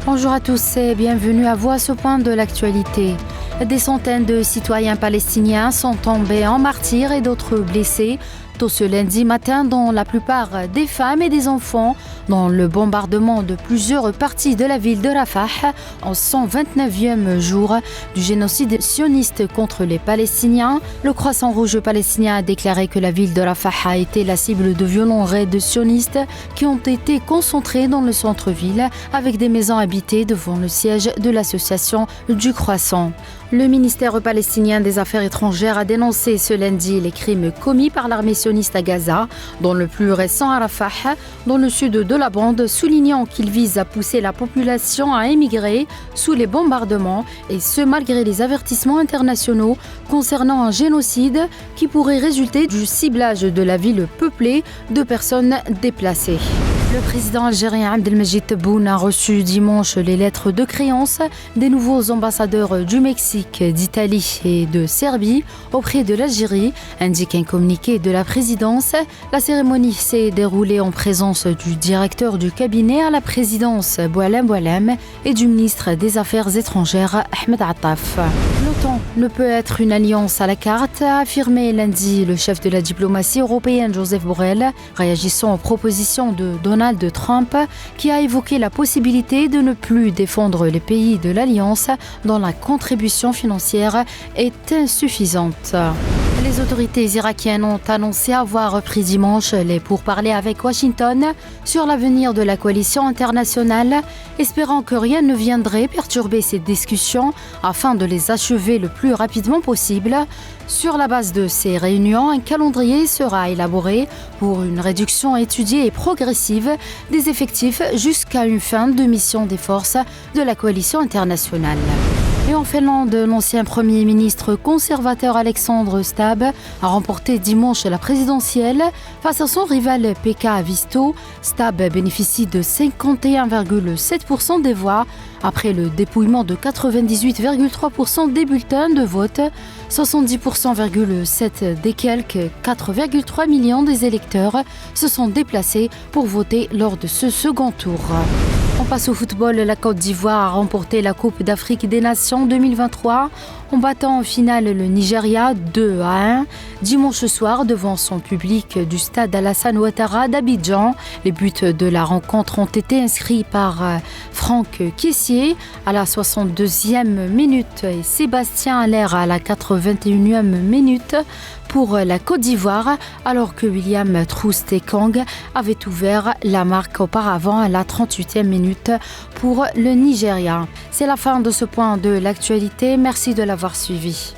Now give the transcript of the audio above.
Bonjour à tous et bienvenue à vous à ce point de l'actualité. Des centaines de citoyens palestiniens sont tombés en martyrs et d'autres blessés tôt ce lundi matin, dont la plupart des femmes et des enfants, dans le bombardement de plusieurs parties de la ville de Rafah en 129e jour du génocide sioniste contre les Palestiniens. Le Croissant Rouge palestinien a déclaré que la ville de Rafah a été la cible de violents raids sionistes qui ont été concentrés dans le centre-ville avec des maisons habitées devant le siège de l'association du Croissant. Le ministère palestinien des Affaires étrangères a dénoncé ce lundi les crimes commis par l'armée sioniste à Gaza, dont le plus récent à Rafah, dans le sud de la bande, soulignant qu'il vise à pousser la population à émigrer sous les bombardements, et ce malgré les avertissements internationaux concernant un génocide qui pourrait résulter du ciblage de la ville peuplée de personnes déplacées. Le président algérien Abdelmajid Tebboune a reçu dimanche les lettres de créance des nouveaux ambassadeurs du Mexique, d'Italie et de Serbie auprès de l'Algérie, indique un communiqué de la présidence. La cérémonie s'est déroulée en présence du directeur du cabinet à la présidence Boualem Boualem et du ministre des Affaires étrangères Ahmed Attaf. L'OTAN ne peut être une alliance à la carte, a affirmé lundi le chef de la diplomatie européenne Joseph Borrell, réagissant aux propositions de Donald Trump, qui a évoqué la possibilité de ne plus défendre les pays de l'Alliance dont la contribution financière est insuffisante. Les autorités irakiennes ont annoncé avoir repris dimanche les pourparlers avec Washington sur l'avenir de la coalition internationale, espérant que rien ne viendrait perturber ces discussions afin de les achever le plus rapidement possible. Sur la base de ces réunions, un calendrier sera élaboré pour une réduction étudiée et progressive des effectifs jusqu'à une fin de mission des forces de la coalition internationale. Et en Finlande, l'ancien Premier ministre conservateur Alexandre Stubb a remporté dimanche la présidentielle face à son rival Pekka Haavisto. Stubb bénéficie de 51,7% des voix après le dépouillement de 98,3% des bulletins de vote, 70,7% des quelques 4,3 millions des électeurs se sont déplacés pour voter lors de ce second tour. On passe au football. La Côte d'Ivoire a remporté la Coupe d'Afrique des Nations 2023 en battant en finale le Nigeria 2-1 dimanche soir devant son public du stade Alassane Ouattara d'Abidjan. Les buts de la rencontre ont été inscrits par Franck Kessié à la 62e minute et Sébastien Haller à la 81e minute pour la Côte d'Ivoire, alors que William Troustekong avait ouvert la marque auparavant à la 38e minute pour le Nigeria. C'est la fin de ce point de l'actualité. Merci de l'avoir suivi.